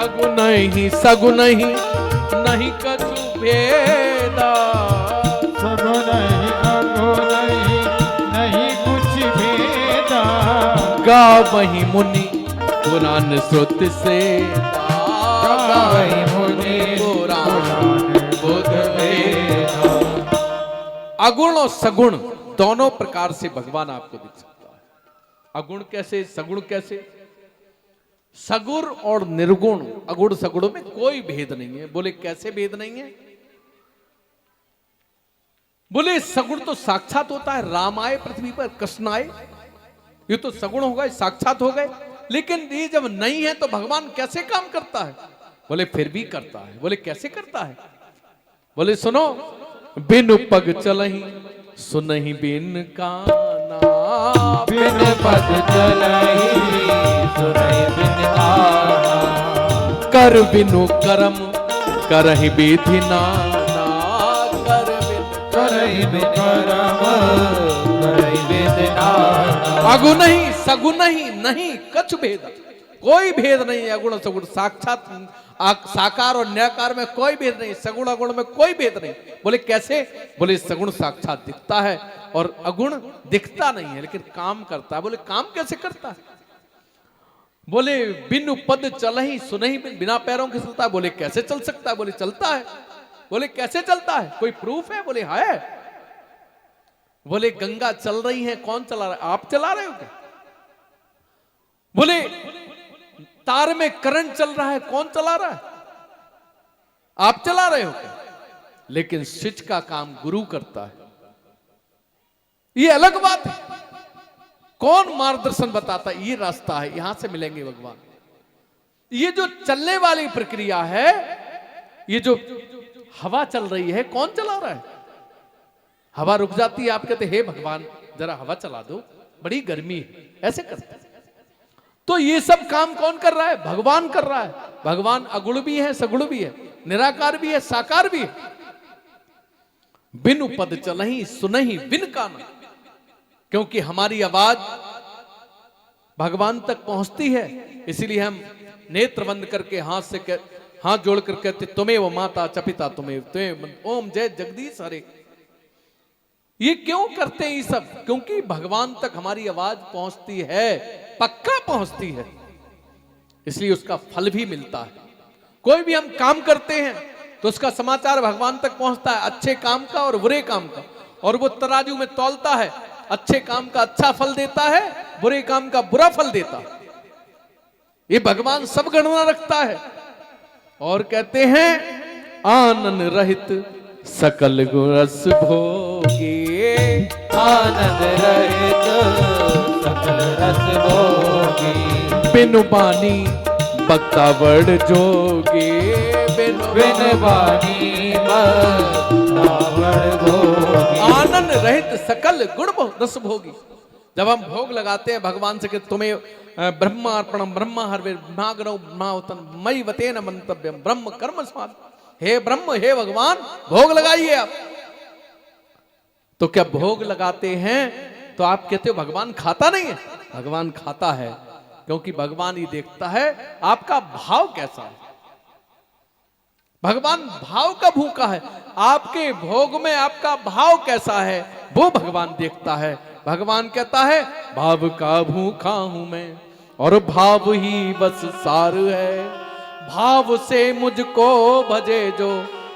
अगुण नहीं सगुण नहीं, नहीं कछु भेदा। सगुण नहीं अगुण नहीं, नहीं कुछ भेदा। गावहि मुनि पुराण श्रुति से, गावहि मुनि पुराण बुध वेदा। अगुण और सगुण दोनों प्रकार से भगवान आपको दिख सकता है। अगुण कैसे, सगुण कैसे? सगुण और निर्गुण, अगुण सगुण में कोई भेद नहीं है। बोले कैसे भेद नहीं है? बोले सगुण तो साक्षात होता है, राम आए पृथ्वी पर, कृष्ण आए, ये तो सगुण हो गए, साक्षात हो गए। लेकिन ये जब नहीं है तो भगवान कैसे काम करता है? बोले फिर भी करता है। बोले कैसे करता है? बोले सुनो, बिनु पग चलहि सुनहि बिन काना। बिन पद चलहि सुनहि बिन काना। कर बिनु करम करहि विधि नाना। करहि बिनु करम करहि विधि नाना। अगुण नहीं सगुण नहीं, नहीं कछु भेद, कोई भेद नहीं है। अगुण सगुण साक्षात साकार और न्याकार में कोई भेद नहीं, सगुण अगुण में कोई भेद नहीं। बोले कैसे? बोले सगुण साक्षात दिखता है और अगुण दिखता नहीं है लेकिन काम करता है। बोले काम कैसे करता है? बोले बिनु पद चलहि सुनहि बिन, बिना पैरों के चलता है। बोले कैसे चल सकता है? बोले चलता है। बोले कैसे चलता है? कोई प्रूफ है? बोले है। बोले गंगा चल रही है, कौन चला रहा है? आप चला रहे हो क्या? बोले तार में करंट चल रहा है, कौन चला रहा है? आप चला रहे हो क्या? लेकिन स्विच का काम गुरु करता है, ये अलग बात है। कौन मार्गदर्शन बताता है? ये रास्ता है, यहां से मिलेंगे भगवान। ये जो चलने वाली प्रक्रिया है, ये जो हवा चल रही है, कौन चला रहा है? हवा रुक जाती है, आप कहते हे भगवान जरा हवा चला दो, बड़ी गर्मी है, ऐसे करते हैं। तो ये सब काम कौन कर रहा है? भगवान कर रहा है। भगवान अगुण भी है, सगुण भी है, निराकार भी है, साकार भी है। बिनु पद चलहि सुनहि बिन काना, क्योंकि हमारी आवाज भगवान तक पहुंचती है, इसलिए हम नेत्र बंद करके हाथ जोड़कर कहते तुम्हें वो माता च पिता तुम्हें ओम जय जगदीश हरे। ये क्यों करते हैं ये सब? क्योंकि भगवान तक हमारी आवाज पहुंचती है, पक्का पहुंचती है, इसलिए उसका फल भी मिलता है। कोई भी हम काम करते हैं तो उसका समाचार भगवान तक पहुंचता है, अच्छे काम का और बुरे काम का, और वो तराजू में तौलता है, अच्छे काम का अच्छा फल देता है, बुरे काम का बुरा फल देता है। ये भगवान सब गणना रखता है। और कहते हैं आनंद रहित सकल गुण रस भोगे। आनंद रहित सकल रस भोगी। बिनु बानी बक्ता बड़ जोगे। बिनु बानी बक्ता बड़ भोगी। आनंद रहित सकल गुण रस भोगी। जब हम भोग लगाते हैं भगवान से कि तुम्हें ब्रह्मार्पणम ब्रह्म हरवे ब्रह्माग्रह ब्रह्मावतन मई वतेन मंतव्यम ब्रह्म कर्म स्वाद। हे ब्रह्म, हे भगवान, भोग लगाइए आप। तो क्या भोग लगाते हैं तो आप कहते हो भगवान खाता नहीं है? भगवान खाता है, क्योंकि भगवान ही देखता है आपका भाव कैसा है। भगवान भाव का भूखा है, आपके भोग में आपका भाव कैसा है वो भगवान देखता है। भगवान कहता है भाव का भूखा हूं मैं और भाव ही बस सार है। भाव से मुझको भजे जो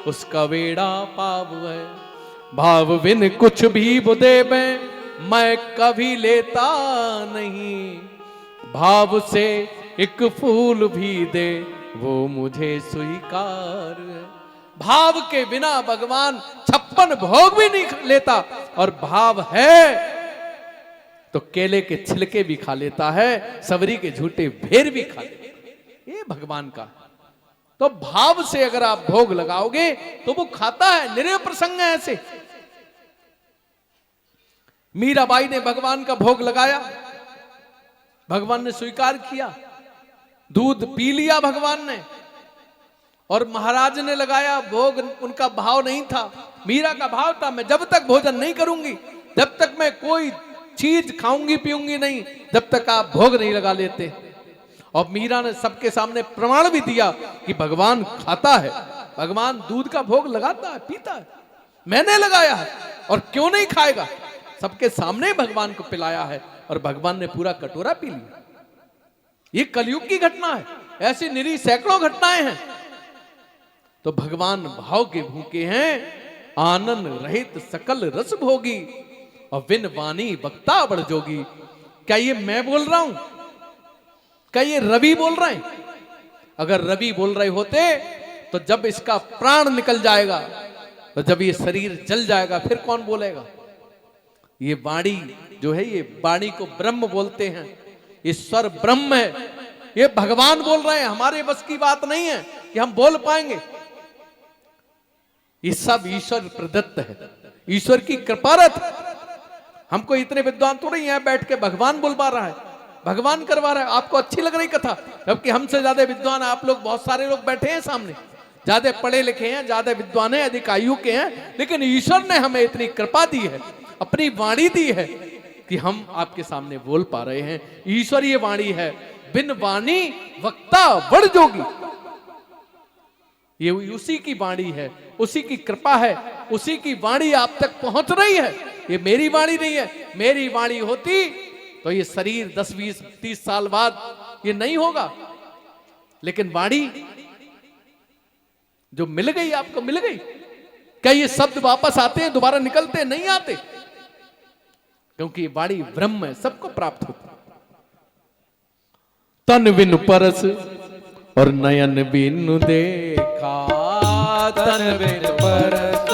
उसका वेड़ा पाव है। भाव बिन कुछ भी बुदे में मैं कभी लेता नहीं। भाव से एक फूल भी दे वो मुझे स्वीकार है। भाव के बिना भगवान 56 भोग भी नहीं लेता, और भाव है तो केले के छिलके भी खा लेता है, सबरी के झूठे भेर भी खा लेता है। ये भगवान का। तो भाव से अगर आप भोग लगाओगे तो वो खाता है। निरय प्रसंग है ऐसे। मीराबाई ने भगवान का भोग लगाया, भगवान ने स्वीकार किया, दूध पी लिया भगवान ने। और महाराज ने लगाया भोग, उनका भाव नहीं था, मीरा का भाव था मैं जब तक भोजन नहीं करूंगी, जब तक मैं कोई चीज खाऊंगी पीऊंगी नहीं, जब तक आप भोग नहीं लगा लेते। और मीरा ने सबके सामने प्रमाण भी दिया कि भगवान खाता है, भगवान दूध का भोग लगाता है, पीता है, मैंने लगाया है और क्यों नहीं खाएगा। सबके सामने भगवान को पिलाया है और भगवान ने पूरा कटोरा पी लिया। ये कलयुग की घटना है, ऐसी निरी सैकड़ों घटनाएं हैं। तो भगवान भाव के भूखे हैं, आनंद रहित सकल रस भोगी और विन वाणी वक्ता बड़ जोगी। क्या ये मैं बोल रहा हूं? क्या ये रवि बोल रहे हैं? अगर रवि बोल रहे होते तो जब इसका प्राण निकल जाएगा, तो जब ये शरीर जल जाएगा, फिर कौन बोलेगा? ये वाणी जो है, ये वाणी को ब्रह्म बोलते हैं, ईश्वर ब्रह्म है, ये भगवान बोल रहे हैं। हमारे बस की बात नहीं है कि हम बोल पाएंगे। ये सब ईश्वर प्रदत्त है, ईश्वर की कृपारत। हमको इतने विद्वान थोड़े यहाँ बैठ के भगवान बुलवा रहा है, भगवान करवा रहा है। आपको अच्छी लग रही कथा, जबकि हमसे ज्यादा विद्वान आप लोग, बहुत सारे लोग बैठे हैं सामने, ज्यादा पढ़े लिखे हैं, ज्यादा विद्वान हैं, अधिक आयु के हैं, लेकिन ईश्वर ने हमें इतनी कृपा दी है, अपनी वाणी दी है कि हम आपके सामने बोल पा रहे हैं। ईश्वर ये वाणी है, बिन वाणी वक्ता बड़ जोगी। ये उसी की वाणी है, उसी की कृपा है, उसी की वाणी आप तक पहुंच रही है। ये मेरी वाणी नहीं है। मेरी वाणी होती तो ये शरीर 10, 20, 30 साल बाद ये नहीं होगा, लेकिन वाणी जो मिल गई आपको, मिल गई। क्या ये शब्द वापस आते हैं, दोबारा निकलते हैं? नहीं आते, क्योंकि ये वाणी ब्रह्म है, सबको प्राप्त होती। तन बिनु परस और नयन बिनु देखा, तन बिन परस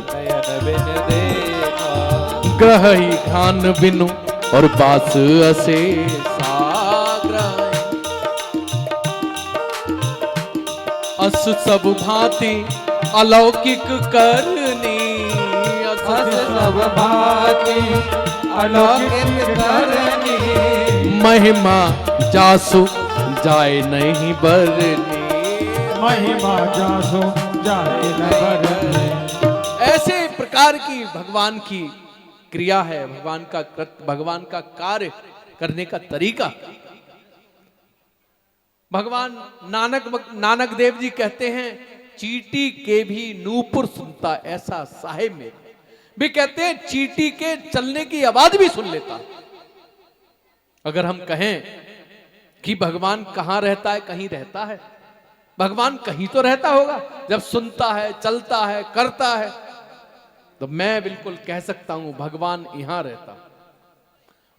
नयन बिन देखा, ग्रह ही खान बिनु और बास असे साग्रह। अस सब भांति अलौकिक करनी, अस सब भांति अलौकिक करनी, महिमा जासु जाए नहीं बरनी, महिमा जासु जाए न बरनी। ऐसे प्रकार की भगवान की क्रिया है, भगवान का कार्य करने का तरीका। भगवान नानक देव जी कहते हैं, चींटी के भी नूपुर सुनता ऐसा साहेब में। भी कहते हैं चींटी के चलने की आवाज भी सुन लेता। अगर हम कहें कि भगवान कहां रहता है, कहीं रहता है, भगवान कहीं तो रहता होगा जब सुनता है, चलता है, करता है। तो मैं बिल्कुल कह सकता हूं भगवान यहां रहता।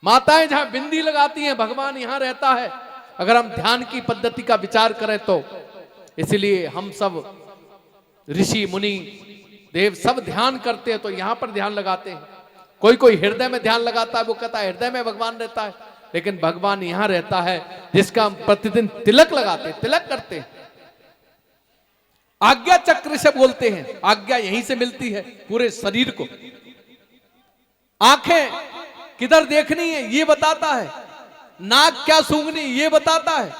माताएं जहां बिंदी लगाती हैं, भगवान यहां रहता है। अगर हम ध्यान की पद्धति का विचार करें तो, इसलिए हम सब ऋषि मुनि देव सब ध्यान करते हैं तो यहां पर ध्यान लगाते हैं। कोई हृदय में ध्यान लगाता है, वो कहता है हृदय में भगवान रहता है, लेकिन भगवान यहां रहता है जिसका हम प्रतिदिन तिलक लगाते हैं, तिलक करते हैं। आज्ञा चक्र से बोलते हैं, आज्ञा यहीं से मिलती है पूरे शरीर को। आंखें किधर देखनी है ये बताता है, नाक क्या सूंघनी ये बताता है।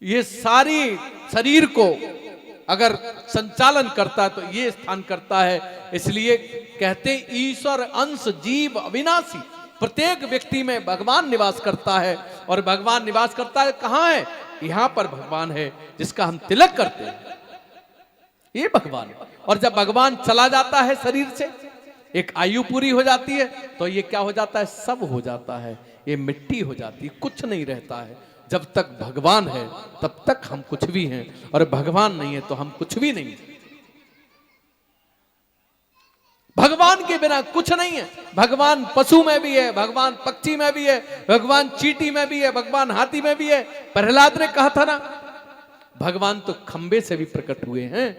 ये सारी शरीर को अगर संचालन करता है तो ये स्थान करता है। इसलिए कहते हैं ईश्वर अंश जीव अविनाशी, प्रत्येक व्यक्ति में भगवान निवास करता है। और भगवान निवास करता है कहां है? यहां पर भगवान है जिसका हम तिलक करते हैं, ये भगवान है। और जब भगवान चला जाता है शरीर से, एक आयु पूरी हो जाती है, तो ये क्या हो जाता है? सब हो जाता है, ये मिट्टी हो जाती है, कुछ नहीं रहता है। जब तक भगवान है तब तक हम कुछ भी हैं, और भगवान नहीं है तो हम कुछ भी नहीं। भगवान के बिना कुछ नहीं है। भगवान पशु में भी है, भगवान पक्षी में भी है, भगवान चींटी में भी है, भगवान हाथी में भी है। प्रहलाद ने कहा था ना, भगवान तो खंबे से भी प्रकट हुए हैं।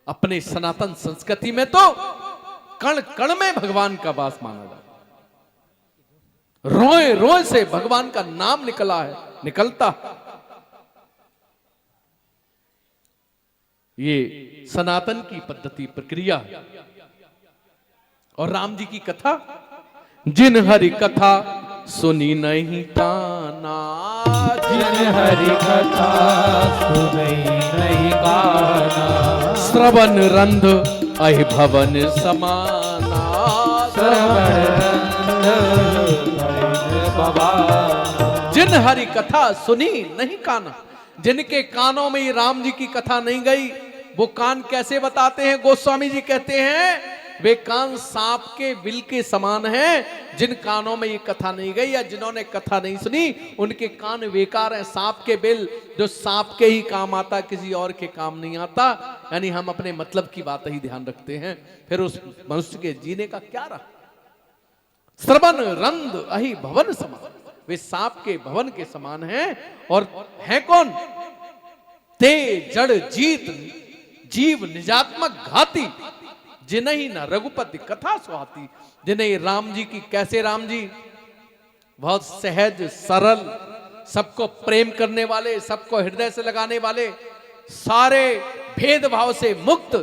अपने सनातन संस्कृति में तो कण कण में भगवान का वास माना जाता, रोए रोए से भगवान का नाम निकला है, निकलता। ये सनातन की पद्धति प्रक्रिया है। और राम जी की कथा, जिन हरि कथा सुनी नहीं काना, जिन हरि कथा सुनी नहीं काना, श्रवण रंध अहि भवन समाना, श्रवण रंध अहि भवन जिन हरि कथा सुनी नहीं काना, जिनके कानों में ये राम जी की कथा नहीं गई, वो कान कैसे बताते हैं? गोस्वामी जी कहते हैं वे कान सांप के बिल के समान हैं। जिन कानों में ये कथा नहीं गई या जिन्होंने कथा नहीं सुनी, उनके कान बेकार हैं। सांप के बिल जो सांप के ही काम आता, किसी और के काम नहीं आता। यानी हम अपने मतलब की बात ही ध्यान रखते हैं, फिर उस मनुष्य के जीने का क्या रहा? श्रवण रंद अहि भवन समान, वे सांप के भवन के समान हैं। और हैं कौन? ते जड़ जीत जीव निजात्मक घाती, जिन्हीं न रघुपति कथा सुहाती। जिन्हें राम जी की, कैसे राम जी? बहुत सहज सरल, सबको प्रेम करने वाले, सबको हृदय से लगाने वाले, सारे भेदभाव से मुक्त,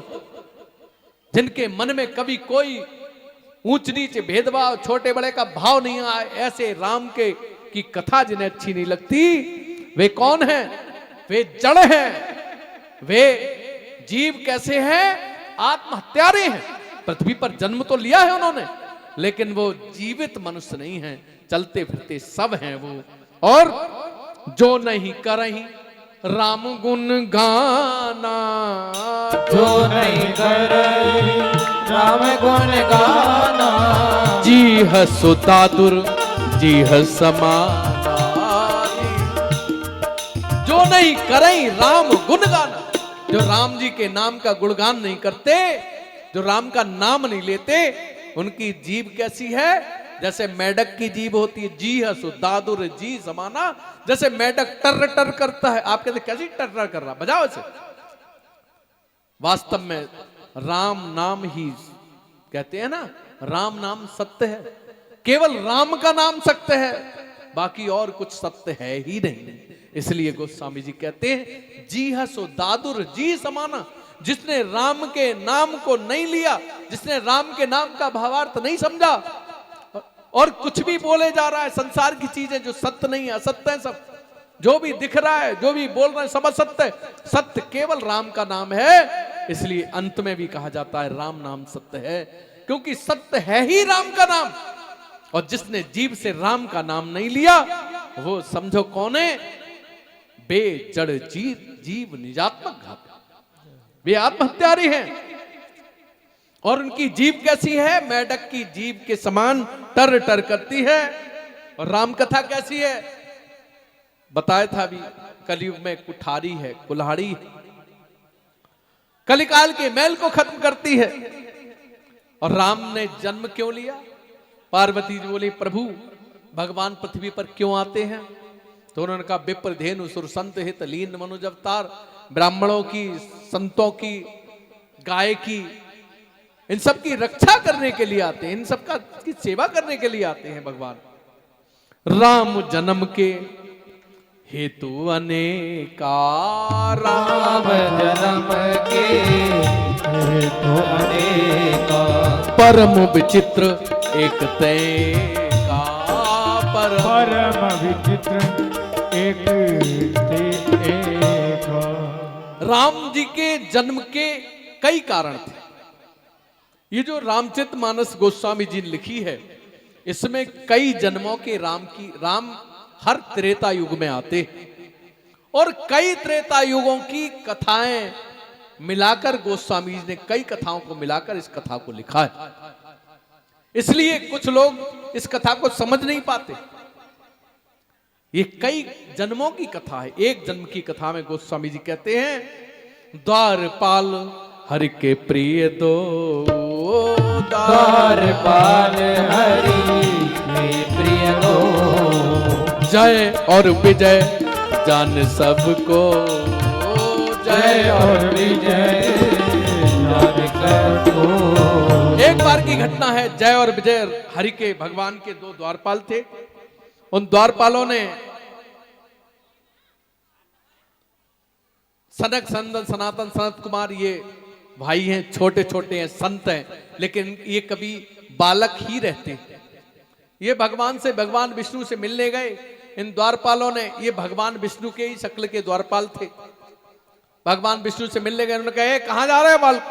जिनके मन में कभी कोई ऊंच नीच भेदभाव, छोटे बड़े का भाव नहीं आए, ऐसे राम के की कथा जिन्हें अच्छी नहीं लगती, वे कौन हैं? वे जड़ हैं। वे जीव कैसे हैं? आत्महत्यारे हैं। पृथ्वी पर जन्म तो लिया है उन्होंने, लेकिन वो जीवित मनुष्य नहीं हैं, चलते फिरते सब हैं वो। और जो नहीं करही राम गुण गाना, जो नहीं करही राम गुण गाना, जी हसु दादुर जी समाना। जो नहीं करही राम गुण गाना, जो राम जी के नाम का गुणगान नहीं करते, जो राम का नाम नहीं लेते, उनकी जीभ कैसी है? जैसे मेढक की जीभ होती है, जी हसु दादुर जी समाना। जैसे मेढक टर टर करता है, आप कहते कैसी टर टर कर रहा, बजाओ इसे। वास्तव में राम नाम ही कहते हैं ना, राम नाम सत्य है। केवल राम का नाम सत्य है, बाकी और कुछ सत्य है ही नहीं। इसलिए गोस्वामी जी कहते हैं जी हसो दादुर जी समाना। जिसने राम के नाम को नहीं लिया, जिसने राम के नाम का भावार्थ नहीं समझा, और कुछ भी बोले जा रहा है, संसार की चीजें जो सत्य नहीं है, असत्य है सब, जो भी दिख रहा है, जो भी बोल रहे हैं, सब असत्य है। सत्य केवल राम का नाम है। इसलिए अंत में भी कहा जाता है राम नाम सत्य है, क्योंकि सत्य है ही राम का नाम। और जिसने जीव से राम का नाम नहीं लिया, वो समझो कौन है? बेजड़ जीव निजात्मक घात, वे आत्महत्यारी हैं। और उनकी जीव कैसी है? मेढक की जीव के समान टर टर करती है। और राम कथा कैसी है? बताया था अभी, कलयुग में कुठारी है, कुल्हाड़ी है, कलिकाल के मैल को खत्म करती है। और राम ने जन्म क्यों लिया? पार्वती जी बोली प्रभु भगवान पृथ्वी पर क्यों आते हैं? तो उन्होंने कहा विप्र धेनु सुर संत हित लीन मनुज अवतार। ब्राह्मणों की, संतों की, गाय की, इन सब की रक्षा करने के लिए आते हैं, इन सब की सेवा करने के लिए आते हैं भगवान। राम जन्म के हेतु अनेका, राम जन्म के हेतु अनेका, परम विचित्र एक तय का, परम विचित्र एक ते एक। राम जी के जन्म के कई कारण थे। ये जो रामचरितमानस गोस्वामी जी ने लिखी है, इसमें कई जन्मों के राम हर त्रेता युग में आते हैं, और कई त्रेता युगों की कथाएं मिलाकर गोस्वामी जी ने कई कथाओं को मिलाकर इस कथा को लिखा है। इसलिए कुछ लोग इस कथा को समझ नहीं पाते। ये कई जन्मों की कथा है। एक जन्म की कथा में गोस्वामी जी कहते हैं द्वारपाल हरि के प्रिय दो, द्वारपाल हरि के प्रिय दो, जय और विजय जान सबको, जय और विजय जान सबको। एक बार की घटना है, जय और विजय हरि के भगवान के दो द्वारपाल थे। उन द्वारपालों ने सनक संदन सनातन सनत कुमार, ये भाई हैं, छोटे छोटे हैं, संत हैं, लेकिन ये कभी बालक ही रहते हैं। ये भगवान से, भगवान विष्णु से मिलने गए। इन द्वारपालों ने, ये भगवान विष्णु के ही शक्ल के द्वारपाल थे, भगवान विष्णु से मिलने गए। उन्होंने कहा कहां जा रहे हैं बालक?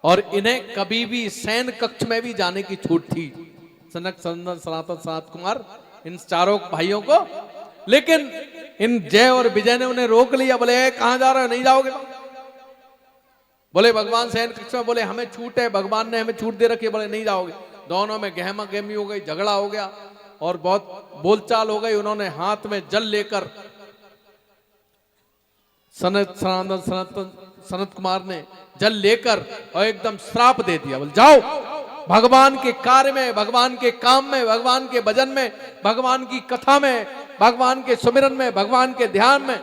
और इन्हें कभी भी शयन कक्ष में भी जाने की छूट थी। सनक संदन सनातन सनात कुमार इन चारों भाइयों को। लेकिन इन जय और विजय ने उन्हें रोक लिया, बोले कहां जा रहे हो, नहीं जाओगे। बोले भगवान शयन कक्ष में, बोले हमें छूट है, भगवान ने हमें छूट दे रखी है, बोले नहीं जाओगे। दोनों में गहमा गहमी हो गई, झगड़ा हो गया और बहुत बोलचाल हो गई। उन्होंने हाथ में जल लेकर सनत कुमार ने जल लेकर और एकदम श्राप दे दिया, बोले जाओ भगवान के कार्य में, भगवान के काम में, भगवान के भजन में, भगवान की कथा में, भगवान के सुमिरन में, भगवान के ध्यान में,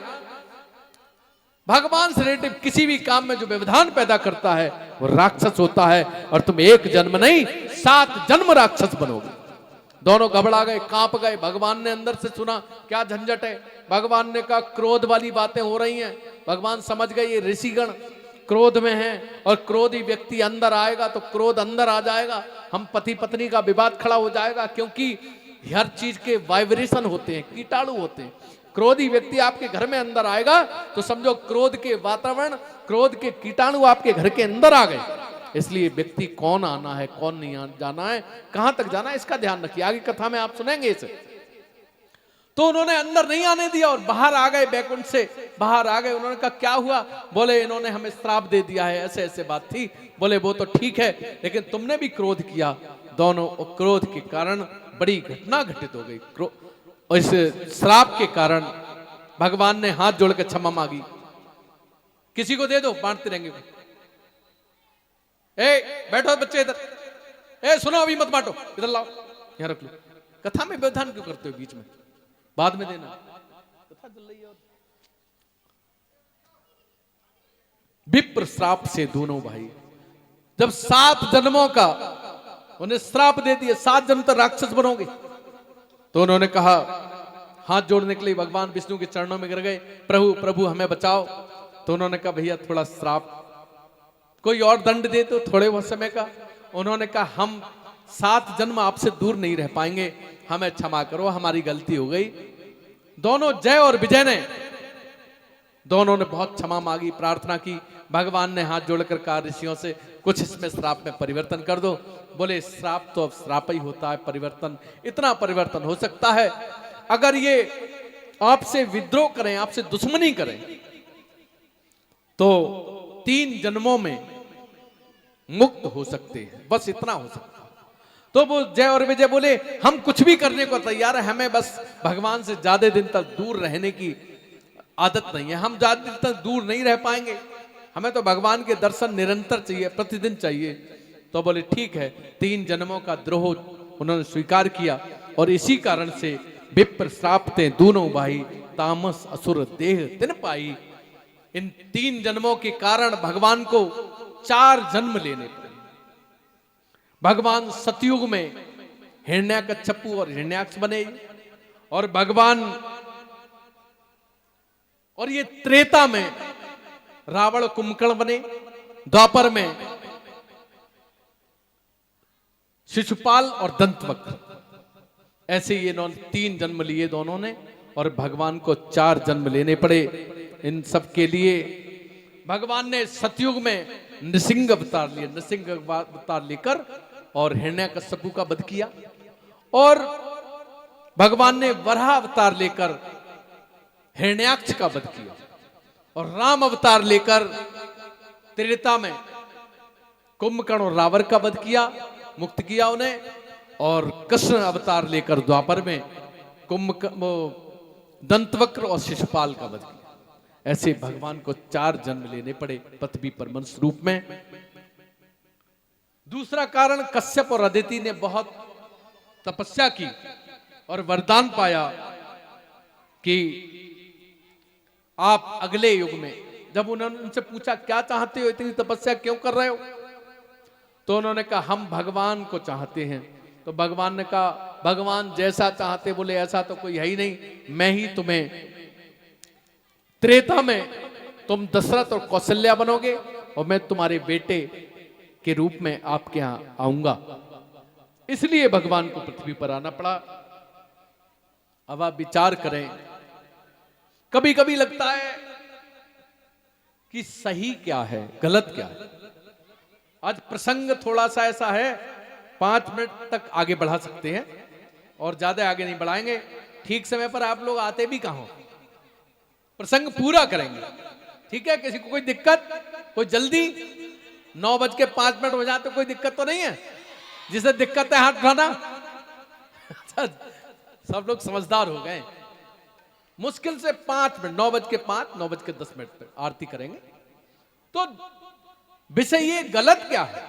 भगवान से रिलेटेड किसी भी काम में जो व्यवधान पैदा करता है वो राक्षस होता है। और तुम एक जन्म नहीं 7 जन्म राक्षस बनोगे। दोनों घबरा गए, कांप गए। भगवान ने अंदर से सुना क्या झंझट है। भगवान ने कहा क्रोध वाली बातें हो रही हैं। भगवान समझ गए ये ऋषिगण क्रोध में हैं और क्रोधी व्यक्ति अंदर आएगा तो क्रोध अंदर आ जाएगा, हम पति पत्नी का विवाद खड़ा हो जाएगा। क्योंकि हर चीज के वाइब्रेशन होते हैं, कीटाणु होते हैं। क्रोधी व्यक्ति आपके घर में अंदर आएगा तो समझो क्रोध के वातावरण, क्रोध के कीटाणु आपके घर के अंदर आ गए। इसलिए व्यक्ति कौन आना है, कौन नहीं जाना है, कहां तक जाना है, इसका ध्यान रखिए। आगे कथा में आप सुनेंगे इसे। तो उन्होंने अंदर नहीं आने दिया और बाहर आ गए, बैकुंठ से बाहर आ गए। उन्होंने कहा क्या हुआ। बोले इन्होंने हमें श्राप दे दिया है, ऐसे ऐसे बात थी। बोले वो तो ठीक है, लेकिन तुमने भी क्रोध किया। दोनों क्रोध के कारण बड़ी घटना घटित हो गई। और इस श्राप के कारण भगवान ने हाथ जोड़कर क्षमा मांगी, किसी को दे दो, बांटते रहेंगे। बैठो बच्चे इधर, सुनो अभी मत बांटो, इधर लाओ, यहां रख लो। कथा में व्यवधान क्यों करते हो बीच में, बाद में देना, कथा चल रही है। विप्र श्राप से दोनों भाई जब 7 जन्मों का उन्हें श्राप दे दिया, 7 जन्म तक राक्षस बनोगे। तो उन्होंने कहा, हाथ जोड़ने के लिए भगवान विष्णु के चरणों में गिर गए, प्रभु प्रभु हमें बचाओ। तो उन्होंने कहा भैया थोड़ा श्राप, कोई और दंड दे तो थोड़े बहुत समय का। उन्होंने कहा हम 7 जन्म आपसे दूर नहीं रह पाएंगे, हमें क्षमा करो, हमारी गलती हो गई। दोनों जय और विजय ने दोनों ने बहुत क्षमा मांगी, प्रार्थना की। भगवान ने हाथ जोड़कर कहा ऋषियों से कुछ इसमें श्राप में परिवर्तन कर दो। बोले श्राप तो अब श्राप ही होता है, परिवर्तन इतना परिवर्तन हो सकता है अगर ये आपसे विद्रोह करें, आपसे दुश्मनी करें तो 3 जन्मों में मुक्त हो सकते हैं, बस इतना हो सकता है। तो वो जय और विजय बोले हम कुछ भी करने को तैयार है, हमें बस भगवान से ज्यादा दिन तक दूर रहने की आदत नहीं है, हम ज्यादा दिन तक दूर नहीं रह पाएंगे, हमें तो भगवान के दर्शन निरंतर चाहिए, प्रतिदिन चाहिए। तो बोले ठीक है, 3 जन्मों का द्रोह उन्होंने स्वीकार किया और इसी कारण से विप्र श्राप ते दोनों भाई तामस असुर देह तिन पाई। इन 3 जन्मों के कारण भगवान को 4 जन्म लेने पड़े। भगवान सतयुग में हिरण्याकश्यपु और हिरण्याक्ष बने और भगवान और ये त्रेता में रावण कुंभकर्ण बने, द्वापर में शिशुपाल और दंतवक्र। ऐसे ये 3 जन्म लिए दोनों ने और भगवान को 4 जन्म लेने पड़े। इन सब के लिए भगवान ने सतयुग में नृसिंह अवतार लिया, नृसिंह अवतार लेकर और हिरण्याकश्यपु का वध किया। और भगवान ने वराह अवतार लेकर हिरण्याक्ष का वध किया और राम अवतार लेकर त्रेता में कुंभकर्ण और रावण का वध किया, मुक्त किया उन्हें। और कृष्ण अवतार लेकर द्वापर में दंतवक्र और शिशुपाल का वध किया। ऐसे भगवान को 4 जन्म लेने पड़े पृथ्वी पर मनुष्य रूप में। दूसरा कारण, कश्यप और अदिति ने बहुत तपस्या की और वरदान पाया कि आप अगले युग में, जब उन्होंने उनसे पूछा क्या चाहते हो, इतनी तपस्या क्यों कर रहे हो, तो उन्होंने कहा हम भगवान को चाहते हैं। तो भगवान ने कहा भगवान जैसा चाहते, बोले ऐसा तो कोई है ही नहीं, मैं ही तुम्हें त्रेता में तुम दशरथ और कौशल्या बनोगे और मैं तुम्हारे बेटे के रूप में आपके यहां आऊंगा। इसलिए भगवान को पृथ्वी पर आना पड़ा। अब आप विचार करें, कभी कभी लगता है कि सही क्या है, गलत क्या है। आज प्रसंग थोड़ा सा ऐसा है, 5 मिनट तक आगे बढ़ा सकते हैं और ज्यादा आगे नहीं बढ़ाएंगे। ठीक समय पर आप लोग आते भी कहां हो, प्रसंग पूरा करेंगे, ठीक है? किसी को कोई दिक्कत, कोई जल्दी? 9:05 हो जाते कोई दिक्कत तो नहीं है? जिसे दिक्कत है हाथ उठाना। सब लोग समझदार हो गए। मुश्किल से 5 मिनट, 9:05, 9:10 पर आरती करेंगे। तो विषय ये गलत क्या है?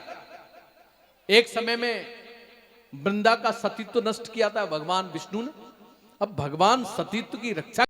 एक समय में वृंदा का सतीत्व नष्ट किया था भगवान विष्णु ने। अब भगवान सतीत्व की रक्षा